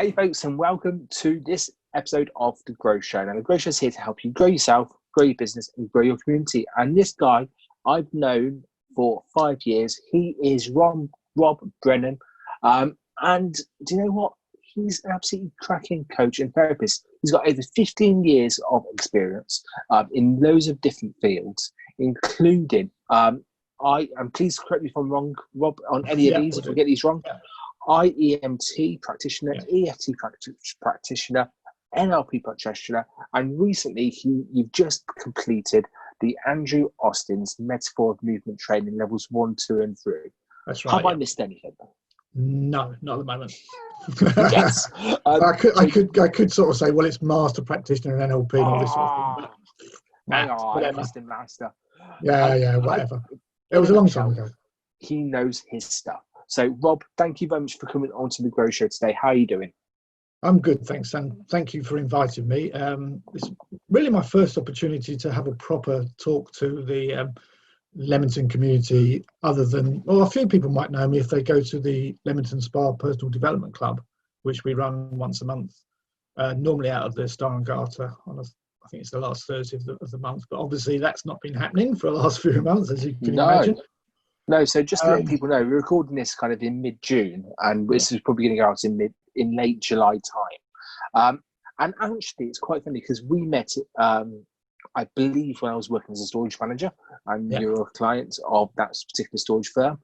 Hey folks, and welcome to this episode of The Growth Show. Now, The Growth Show is here to help you grow yourself, grow your business, and grow your community. And this guy I've known for 5 years. He is Rob Brennan. And do you know what? He's an absolutely cracking coach and therapist. He's got over 15 years of experience in loads of different fields, including, please correct me if I'm wrong, Rob, on any of these, if I get these wrong. Yeah. IEMT practitioner, EFT practitioner, NLP practitioner, and recently you've just completed the Andrew Austin's Metaphor of Movement Training levels 1, 2, and 3. That's right. Have I missed anything? No, not at the moment. Yes. I could sort of say, well, it's master practitioner and NLP and all this sort of thing. But whatever. Mr. Master. Whatever. It was a long time ago. He knows his stuff. So, Rob, thank you very much for coming on to The Growth Show today. How are you doing? I'm good, thanks, and thank you for inviting me. It's really my first opportunity to have a proper talk to the Leamington community, other than, well, a few people might know me if they go to the Leamington Spa Personal Development Club, which we run once a month, normally out of the Star and Garter on I think it's the last Thursday of the month, but obviously that's not been happening for the last few months, as you can imagine. No, so just to let people know, we're recording this kind of in mid-June, and this is probably going to go out in late July time. And actually, it's quite funny because we met, I believe, when I was working as a storage manager, and you're a client of that particular storage firm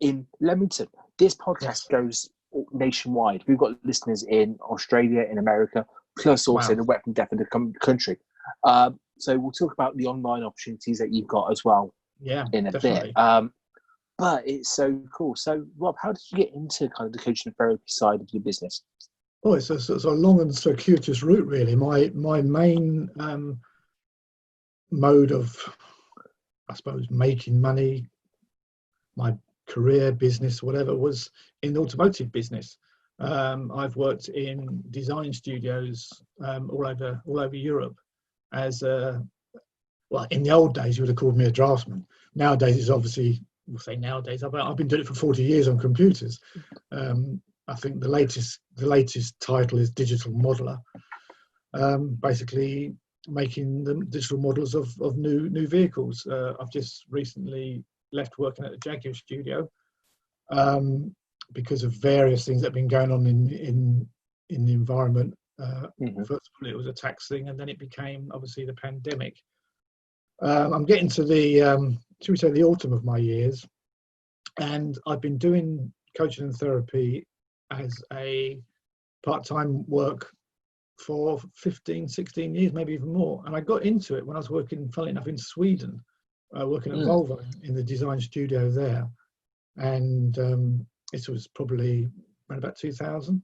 in Leamington. This podcast goes nationwide. We've got listeners in Australia, in America, plus also the wet and deaf of the country. So we'll talk about the online opportunities that you've got as well. In a bit. But it's so cool. So, Rob, how did you get into kind of the coaching and therapy side of your business? Oh, it's a long and circuitous route, really. My main mode of, I suppose, making money, my career, business, whatever, was in the automotive business. I've worked in design studios all over Europe as a, well, in the old days, you would have called me a draftsman. Nowadays, it's obviously, we'll say nowadays, I've been doing it for 40 years on computers. I think the latest title is digital modeler, basically making the digital models of new vehicles. I've just recently left working at the Jaguar studio because of various things that have been going on in the environment. First of all, it was a tax thing, and then it became, obviously, the pandemic. I'm getting to the, should we say, the autumn of my years, and I've been doing coaching and therapy as a part-time work for 15, 16 years, maybe even more. And I got into it when I was working, funnily enough, in Sweden, working at Volvo in the design studio there. And this was probably around about 2000.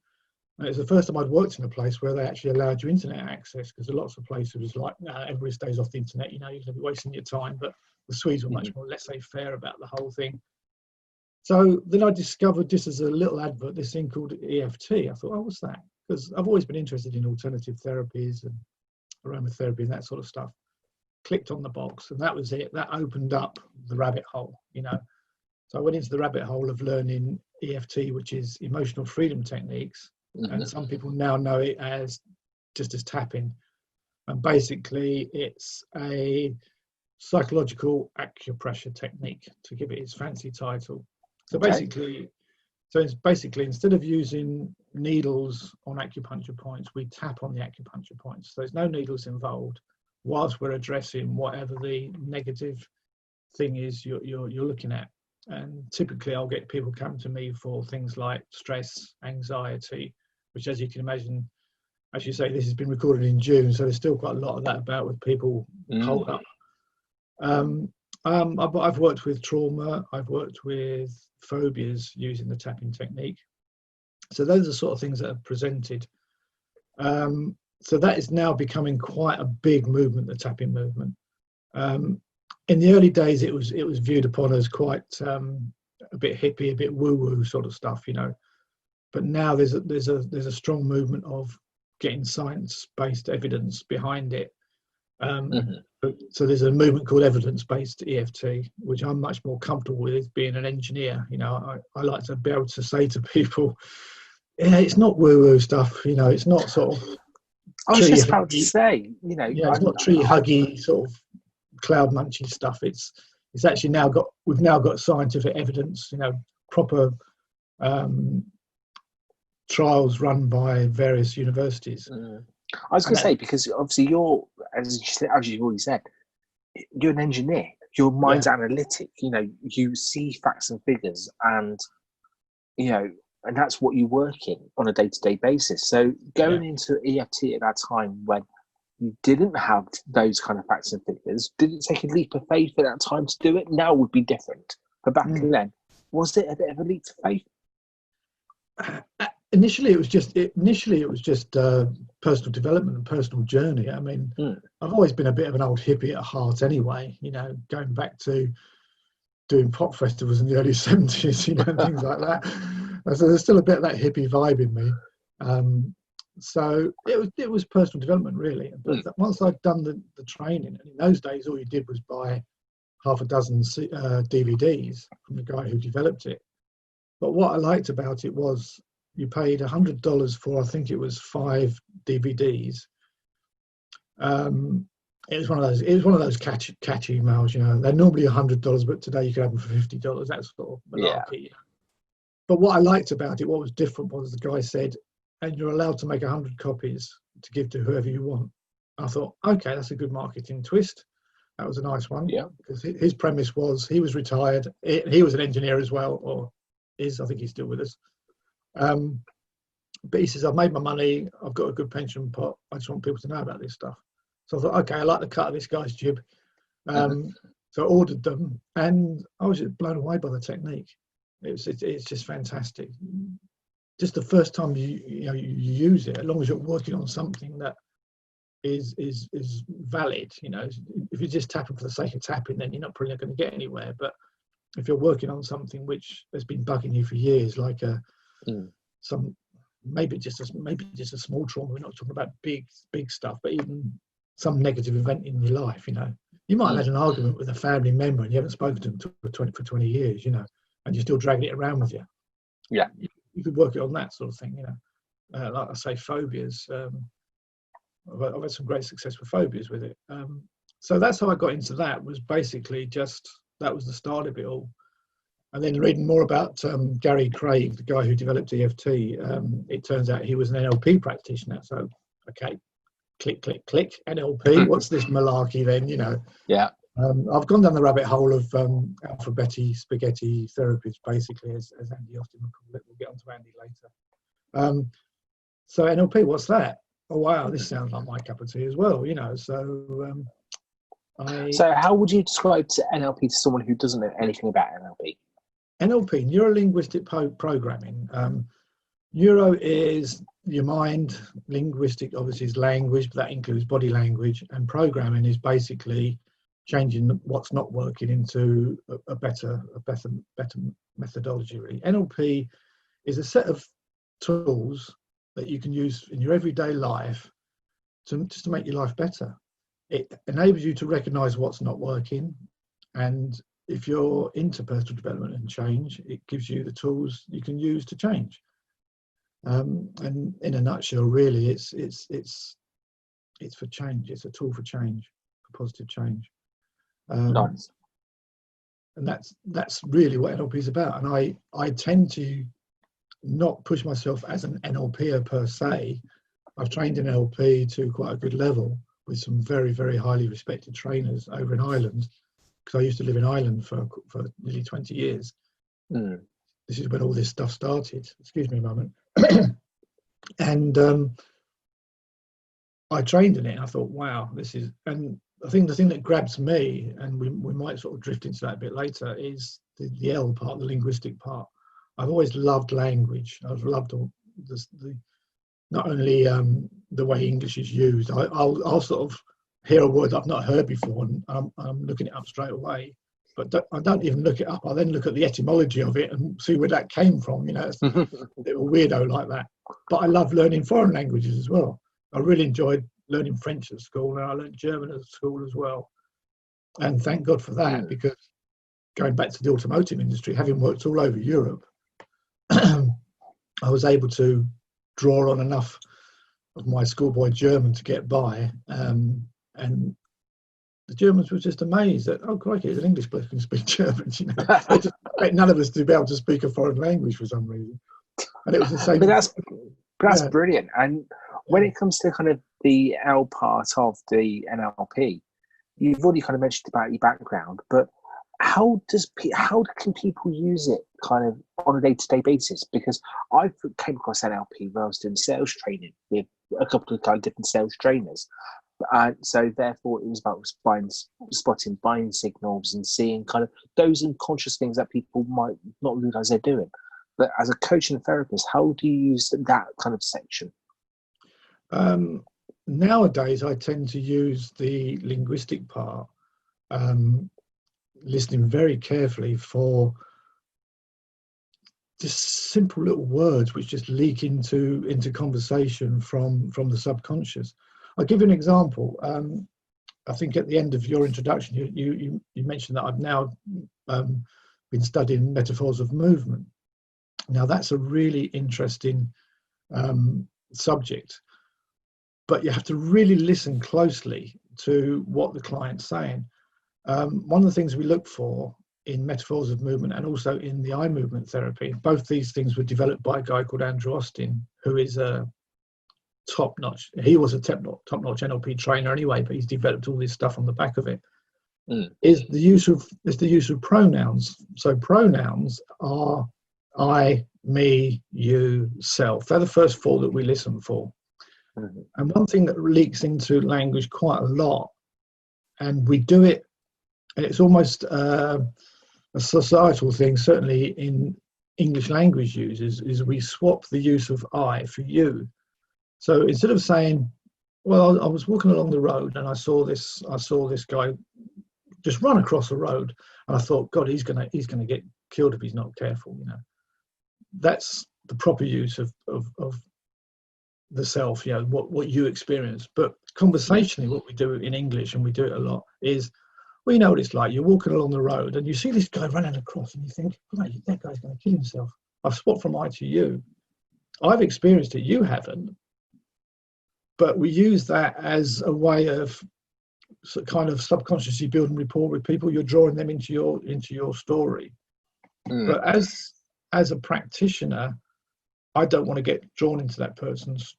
And it was the first time I'd worked in a place where they actually allowed you internet access, because lots of places was like, no, everybody stays off the internet, you're going to be wasting your time. But the Swedes were much more laissez-faire about the whole thing. So then I discovered, just as a little advert, this thing called EFT. I thought, oh, what's that? Because I've always been interested in alternative therapies and aromatherapy and that sort of stuff. Clicked on the box, and that was it. That opened up the rabbit hole, So I went into the rabbit hole of learning EFT, which is emotional freedom techniques. And some people now know it as just as tapping. And basically, it's a psychological acupressure technique, to give it its fancy title. So basically, instead of using needles on acupuncture points, we tap on the acupuncture points. So there's no needles involved, whilst we're addressing whatever the negative thing is you're looking at. And typically, I'll get people come to me for things like stress, anxiety, which, as you can imagine, as you say, this has been recorded in June, so there's still quite a lot of that about with people hold up. I've worked with trauma, I've worked with phobias using the tapping technique. So those are the sort of things that are presented. So that is now becoming quite a big movement, the tapping movement. In the early days, it was viewed upon as quite a bit hippie, a bit woo-woo sort of stuff, But now there's a strong movement of getting science-based evidence behind it. So there's a movement called evidence-based EFT, which I'm much more comfortable with, being an engineer. I like to be able to say to people, Yeah, it's not woo-woo stuff, you know. It's not sort of I was tree just about to huggy. say, you know, Yeah, it's not tree huggy sort of cloud munching stuff. It's actually we've now got scientific evidence, you know, proper um, trials run by various universities. I was going to say, because obviously you're, as you've already said, you're an engineer. Your mind's analytic. You know, you see facts and figures, and you know, and that's what you work in on a day-to-day basis. So going into EFT at that time when you didn't have those kind of facts and figures, didn't take a leap of faith at that time to do it. Now would be different, but back then, was it a bit of a leap of faith? Initially, it was just personal development and personal journey. I mean, I've always been a bit of an old hippie at heart, anyway. You know, going back to doing pop festivals in the early 70s, you know, and things like that. So there's still a bit of that hippie vibe in me. So it was personal development, really. But once I'd done the training, and in those days, all you did was buy half a dozen DVDs from the guy who developed it. But what I liked about it was you paid $100 for, I think it was 5 DVDs. It was one of those catchy emails, you know. They're normally $100, but today you can have them for $50. That's sort of malarkey. Yeah. But what I liked about it, what was different, was the guy said, and you're allowed to make 100 copies to give to whoever you want. I thought, okay, that's a good marketing twist. That was a nice one. Yeah. Because his premise was he was retired. He was an engineer as well, or is, I think he's still with us. But he says, I've made my money. I've got a good pension pot. I just want people to know about this stuff. So I thought, okay, I like the cut of this guy's jib. So I ordered them, and I was just blown away by the technique. It's just fantastic. Just the first time you use it, as long as you're working on something that is valid, you know. If you're just tapping for the sake of tapping, then you're not probably going to get anywhere. But if you're working on something which has been bugging you for years, like maybe just a small trauma. We're not talking about big stuff, but even some negative event in your life, you know. You might have had an argument with a family member and you haven't spoken to them for 20 years, you know, and you're still dragging it around with you. Yeah. You could work it on that sort of thing, you know. Like I say, phobias. I've had some great success with phobias with it. So that's how I got into that, was basically just, that was the start of it all. And then reading more about Gary Craig, the guy who developed EFT, it turns out he was an NLP practitioner. So, okay, click, NLP. What's this malarkey then, you know? Yeah. I've gone down the rabbit hole of alphabetti spaghetti therapies, basically, as Andy Austin would call it. We'll get on to Andy later. So NLP, what's that? Oh, wow, this sounds like my cup of tea as well, you know. So So how would you describe NLP to someone who doesn't know anything about NLP? NLP, neuro-linguistic programming. Neuro is your mind, linguistic obviously is language, but that includes body language, and programming is basically changing what's not working into a better methodology, really. NLP is a set of tools that you can use in your everyday life just to make your life better. It enables you to recognize what's not working, and if you're into personal development and change, it gives you the tools you can use to change. And in a nutshell, really, it's for change. It's a tool for change, for positive change. Nice. And that's really what NLP is about. And I tend to not push myself as an NLPer per se. I've trained in NLP to quite a good level with some very, very highly respected trainers over in Ireland, because I used to live in Ireland for nearly 20 years. This is when all this stuff started. Excuse me a moment. And I trained in it, and I thought, wow, this is... And I think the thing that grabs me, and we might sort of drift into that a bit later, is the L part, the linguistic part. I've always loved language. I've loved the not only the way English is used. I'll sort of hear a word I've not heard before, and I'm looking it up straight away. But I don't even look it up. I then look at the etymology of it and see where that came from. You know, it's a little weirdo like that. But I love learning foreign languages as well. I really enjoyed learning French at school, and I learned German at school as well. And thank God for that, because going back to the automotive industry, having worked all over Europe, I was able to draw on enough of my schoolboy German to get by, and the Germans were just amazed that, oh crikey, there's an English bloke who can speak German. You know, they just expect none of us to be able to speak a foreign language for some reason, and it was the same. That's brilliant. And when it comes to kind of the L part of the NLP, you've already kind of mentioned about your background, but how can people use it kind of on a day-to-day basis? Because I came across NLP when I was doing sales training with a couple of kind of different sales trainers. And so therefore it was about spotting buying signals and seeing kind of those unconscious things that people might not realize they're doing. But as a coach and therapist, how do you use that kind of section? Nowadays, I tend to use the linguistic part, listening very carefully for just simple little words which just leak into conversation from the subconscious. I'll give you an example. I think at the end of your introduction, you mentioned that I've now been studying metaphors of movement. Now, that's a really interesting subject, but you have to really listen closely to what the client's saying. One of the things we look for in metaphors of movement and also in the eye movement therapy, both these things were developed by a guy called Andrew Austin, who is a top-notch. He was a top-notch NLP trainer anyway, but he's developed all this stuff on the back of it. Is the use of pronouns. So pronouns are I, me, you, self. They're the first four that we listen for. And one thing that leaks into language quite a lot, and we do it, and it's almost a societal thing, certainly in English language users, is we swap the use of I for you. So instead of saying, well, I was walking along the road and I saw this guy just run across the road, and I thought, God, he's gonna get killed if he's not careful. You know, that's the proper use of the self. You know, what you experience. But conversationally, what we do in English, and we do it a lot, is we know what it's like. You're walking along the road and you see this guy running across, and you think, right, that guy's going to kill himself. I've swapped from I to you. I've experienced it. You haven't. But we use that as a way of kind of subconsciously building rapport with people. You're drawing them into your story. But as a practitioner, I don't want to get drawn into that person's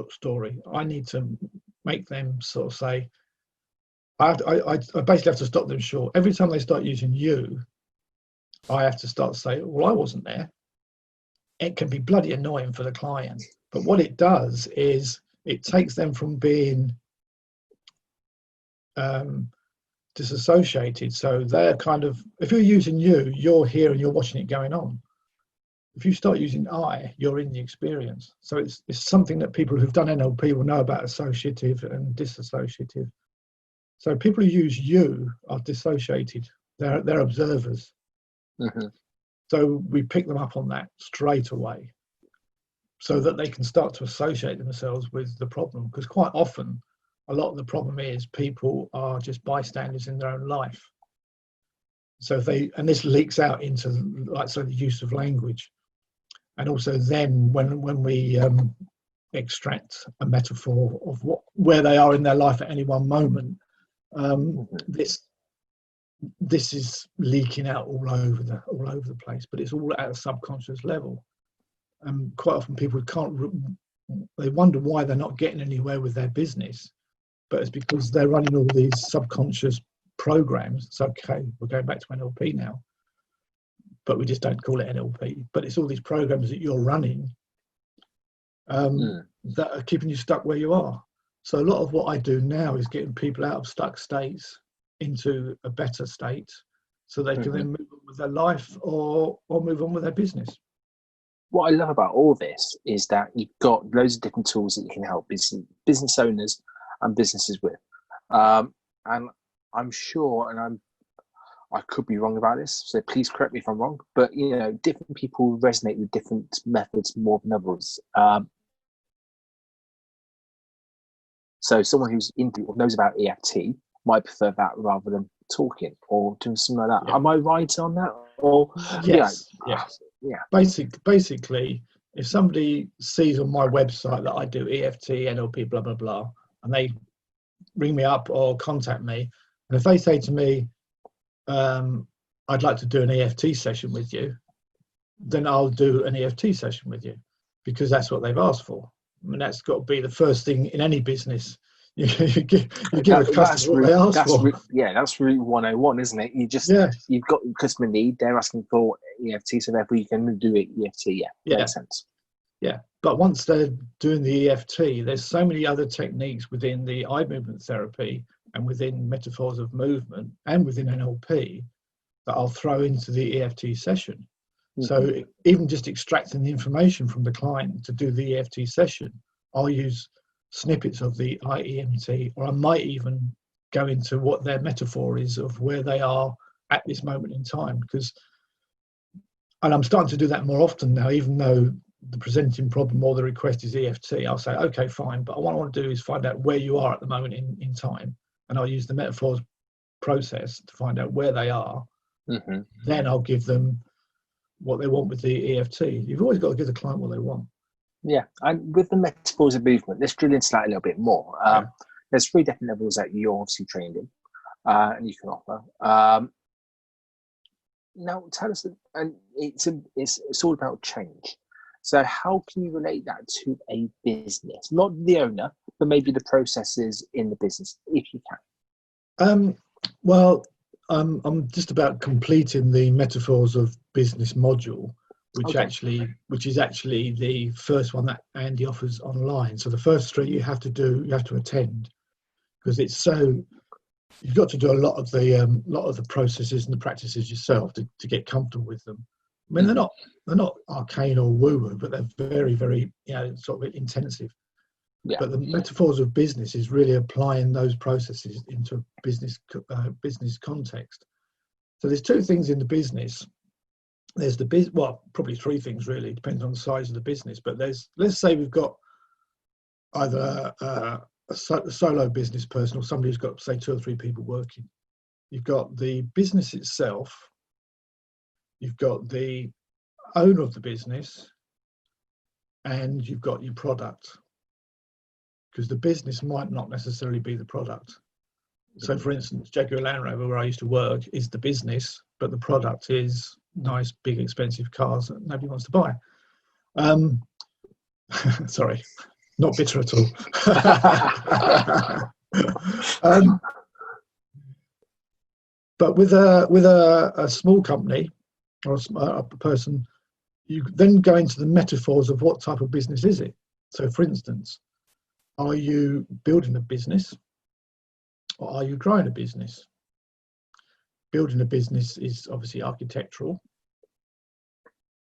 story. I need to make them sort of say, I basically have to stop them short. Every time they start using you, I have to start to say, well, I wasn't there. It can be bloody annoying for the client. But what it does is it takes them from being disassociated. So they're kind of, if you're using you, you're here and you're watching it going on. If you start using I, you're in the experience. So it's something that people who've done NLP will know about associative and disassociative. So people who use you are dissociated. They're observers. So we pick them up on that straight away so that they can start to associate themselves with the problem. Because quite often, a lot of the problem is people are just bystanders in their own life. So and this leaks out into, like, so the use of language. And also then when we extract a metaphor of where they are in their life at any one moment, this is leaking out all over the place, but it's all at a subconscious level. And quite often people they wonder why they're not getting anywhere with their business, but it's because they're running all these subconscious programs. It's okay, we're going back to NLP now, but we just don't call it NLP. But it's all these programs that you're running that are keeping you stuck where you are. So a lot of what I do now is getting people out of stuck states into a better state, so they can then move on with their life or move on with their business. What I love about all this is that you've got loads of different tools that you can help business owners and businesses with. And I'm sure, and I could be wrong about this, so please correct me if I'm wrong, but you know, different people resonate with different methods more than others. So someone who's into or knows about EFT might prefer that rather than talking or doing something like that. Yeah. Am I right on that? Or yes. Yeah. Basically, if somebody sees on my website that I do EFT, NLP, blah, blah, blah, and they ring me up or contact me, and if they say to me, I'd like to do an EFT session with you, then I'll do an EFT session with you, because that's what they've asked for. I mean, that's got to be the first thing in any business. You give a customer what they ask for. That's Route 101, isn't it? You've got customer need, they're asking for EFT, so therefore you can do it EFT. Makes sense. Yeah, but once they're doing the EFT, there's so many other techniques within the eye movement therapy and within metaphors of movement and within NLP that I'll throw into the EFT session. So even just extracting the information from the client to do the EFT session, I'll use snippets of the IEMT, or I might even go into what their metaphor is of where they are at this moment in time. And I'm starting to do that more often now, even though the presenting problem or the request is EFT, I'll say, okay, fine, but what I want to do is find out where you are at the moment in time. And I'll use the metaphors process to find out where they are. Then I'll give them what they want with the EFT. You've always got to give the client what they want. Yeah, and with the metaphors of movement, let's drill into that a little bit more. There's 3 different levels that you're obviously trained in, and you can offer. Now, tell us, and it's all about change. So how can you relate that to a business? Not the owner, but maybe the processes in the business, if you can. I'm just about completing the metaphors of business module, which is actually the first one that Andy offers online. So the first 3 you have to attend, because you've got to do a lot of the processes and the practices yourself to get comfortable with them. I mean, they're not arcane or woo-woo, but they're very, very, sort of intensive. Yeah. But the metaphors of business is really applying those processes into a business context. So there's 2 things in the business. There's probably 3 things really, depends on the size of the business. But let's say we've got either a solo business person or somebody who's got, say, 2 or 3 people working. You've got the business itself. You've got the owner of the business, and you've got your product. Because the business might not necessarily be the product. So, for instance, Jaguar Land Rover, where I used to work, is the business, but the product is nice, big, expensive cars that nobody wants to buy. Sorry, not bitter at all. But with a small company or a person, you then go into the metaphors of what type of business is it. So, for instance, are you building a business, or are you growing a business? Building a business is obviously architectural.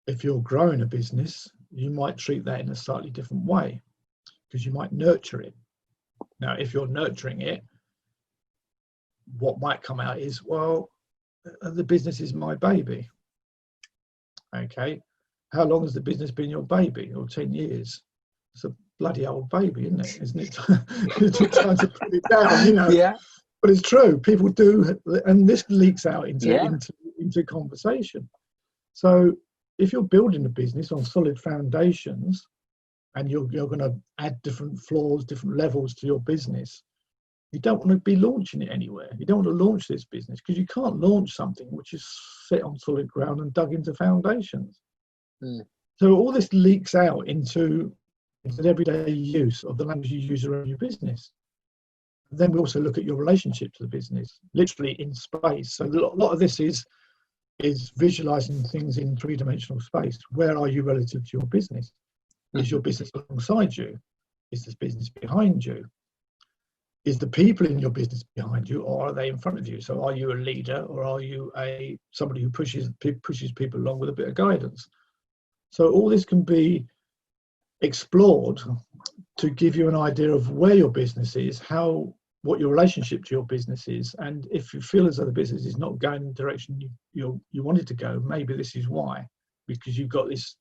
If you're growing a business, you might treat that in a slightly different way, because you might nurture it. Now, if you're nurturing it, what might come out is, well, the business is my baby. Okay, how long has the business been your baby? Or 10 years? It's a bloody old baby, isn't it? Isn't it? It's time to put it down, Yeah. But it's true. People do, and this leaks out into conversation. So if you're building a business on solid foundations, and you're going to add different floors, different levels to your business, you don't want to be launching it anywhere. You don't want to launch this business, because you can't launch something which is set on solid ground and dug into foundations. So all this leaks out into the everyday use of the language you use around your business. And then we also look at your relationship to the business, literally in space. So a lot of this is visualizing things in 3-dimensional space. Where are you relative to your business? Is your business alongside you? Is this business behind you? Is the people in your business behind you, or are they in front of you? So are you a leader, or are you somebody who pushes people along with a bit of guidance? So all this can be explored to give you an idea of where your business is, what your relationship to your business is, and if you feel as though the business is not going in the direction you want it to go, maybe this is why, because you've got this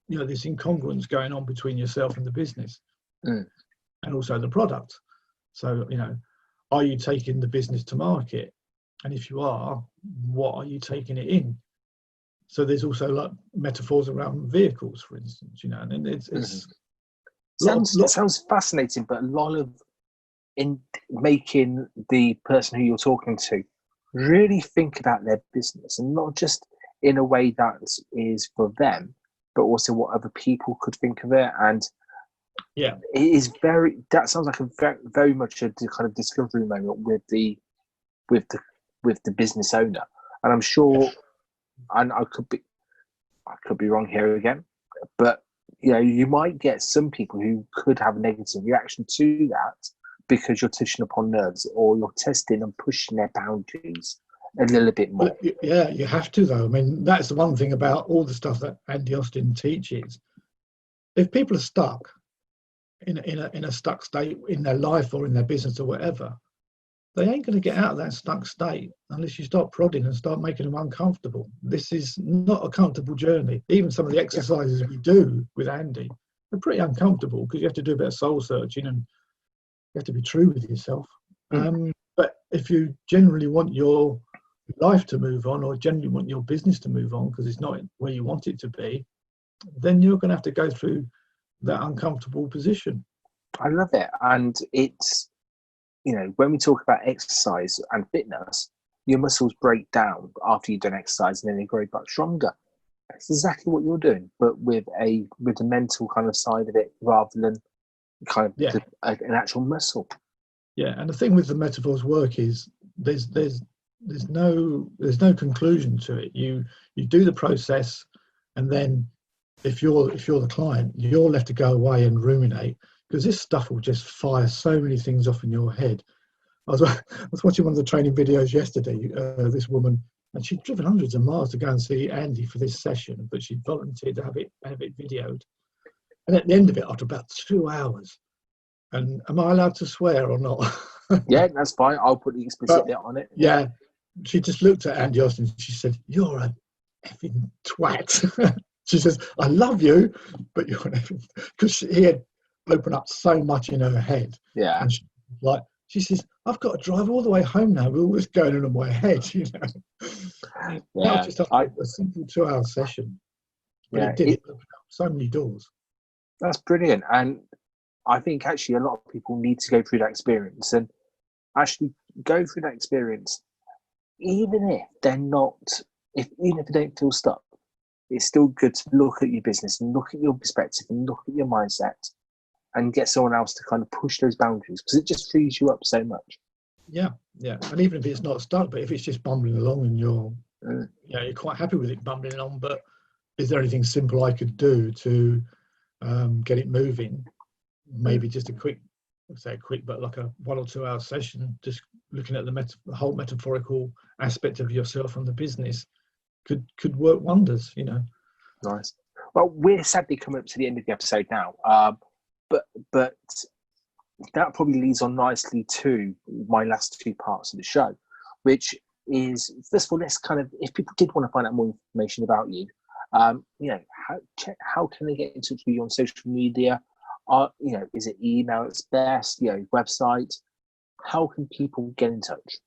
this incongruence going on between yourself and the business, and also the product. So are you taking the business to market? And if you are, what are you taking it in? So there's also like metaphors around vehicles, for instance, and it's sounds fascinating, but a lot of in making the person who you're talking to really think about their business, and not just in a way that is for them, but also what other people could think of it. And yeah, it is that sounds like a very much a kind of discovery moment with the business owner. And I'm sure, and I could be wrong here again, but you might get some people who could have a negative reaction to that because you're touching upon nerves, or you're testing and pushing their boundaries a little bit more. Well, yeah, you have to, though. I mean, that's the one thing about all the stuff that Andy Austin teaches. If people are stuck in a stuck state in their life or in their business or whatever, they ain't going to get out of that stuck state unless you start prodding and start making them uncomfortable. This is not a comfortable journey. Even some of the exercises we do with Andy are pretty uncomfortable because you have to do a bit of soul searching and you have to be true with yourself. But if you generally want your life to move on, or generally want your business to move on because it's not where you want it to be, then you're going to have to go through that uncomfortable position. I love it. And it's, when we talk about exercise and fitness, your muscles break down after you've done exercise and then they grow back stronger. That's exactly what you're doing, but with the mental kind of side of it rather than kind of an actual muscle. Yeah, and the thing with the metaphors work is there's no conclusion to it. You do the process, and then if you're the client, you're left to go away and ruminate, because this stuff will just fire so many things off in your head. I was watching one of the training videos yesterday. This woman, and she'd driven hundreds of miles to go and see Andy for this session, but she'd volunteered to have it videoed. And at the end of it, after about 2 hours, and am I allowed to swear or not? Yeah, that's fine. I'll put the explicit bit on it. Yeah, she just looked at Andy Austin and she said, "You're a effing twat." She says, "I love you, but you're an effing," because he had opened up so much in her head. Yeah. And she says, "I've got to drive all the way home now with all this going on in my head." Yeah. That was just a simple 2-hour session. But it did open up so many doors. That's brilliant. And I think actually a lot of people need to go through that experience, and actually go through that experience, even if they're not, even if they don't feel stuck. It's still good to look at your business and look at your perspective and look at your mindset and get someone else to kind of push those boundaries, because it just frees you up so much. Yeah. And even if it's not stuck, but if it's just bumbling along and you're quite happy with it bumbling along, but is there anything simple I could do to get it moving? Maybe just a quick, but like a 1 or 2 hour session, just looking at the whole metaphorical aspect of yourself and the business could work wonders, Nice. Well, we're sadly coming up to the end of the episode now, but that probably leads on nicely to my last 2 parts of the show, which is, first of all, let's kind of, if people did want to find out more information about you, how can they get in touch with you on social media? Is it email? It's best, website. How can people get in touch?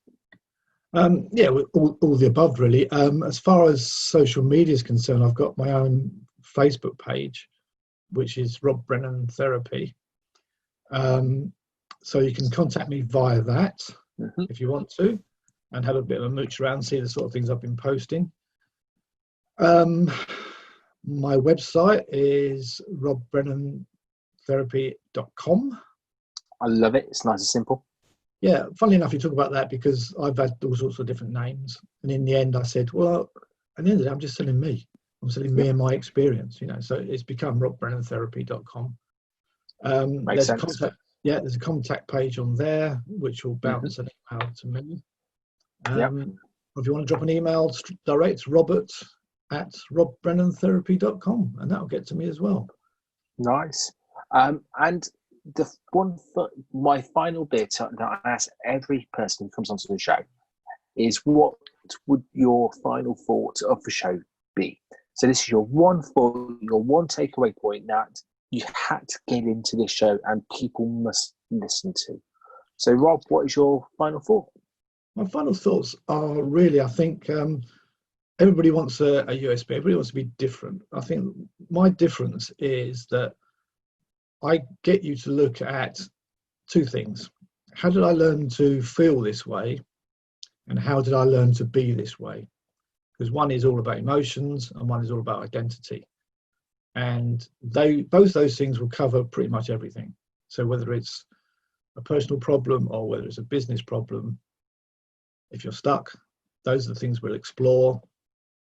All the above, really. As far as social media is concerned, I've got my own Facebook page, which is Rob Brennan Therapy. So you can contact me via that if you want to, and have a bit of a mooch around, see the sort of things I've been posting. My website is robbrennantherapy.com. I love it. It's nice and simple. Yeah, funnily enough, you talk about that because I've had all sorts of different names. And in the end, I said, well, at the end of the day, I'm just selling me. I'm selling me and my experience, So it's become robbrennantherapy.com. There's a contact page on there, which will bounce an email to me. If you want to drop an email direct, robert@robbrennantherapy.com, and that'll get to me as well. Nice. And my final bit that I ask every person who comes onto the show is, what would your final thought of the show be? So this is your one takeaway point that you had to get into this show and people must listen to. So Rob, what is your final thought? My final thoughts are really, I think, everybody wants a USP. Everybody wants to be different. I think my difference is that I get you to look at two things. How did I learn to feel this way? And how did I learn to be this way? Because one is all about emotions and one is all about identity. And both those things will cover pretty much everything. So whether it's a personal problem or whether it's a business problem, if you're stuck, those are the things we'll explore.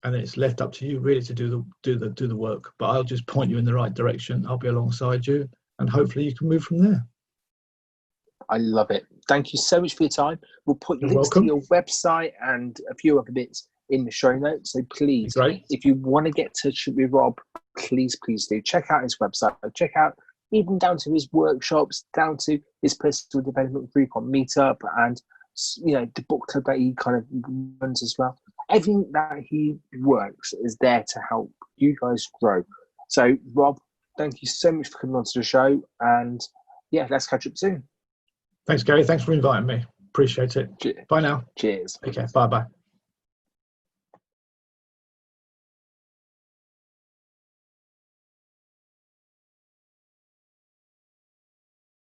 And then it's left up to you really to do the work. But I'll just point you in the right direction. I'll be alongside you, and hopefully you can move from there. I love it. Thank you so much for your time. We'll put links welcome. to your website and a few other bits in the show notes. So please, if you want to get in touch with Rob, please do. Check out his website. Check out even down to his workshops, down to his personal development group on Meetup, and the book club that he kind of runs as well. Everything that he works is there to help you guys grow. So Rob, thank you so much for coming onto the show, and let's catch up soon. Thanks, Gary. Thanks for inviting me. Appreciate it. Bye now. Cheers. Okay. Bye-bye.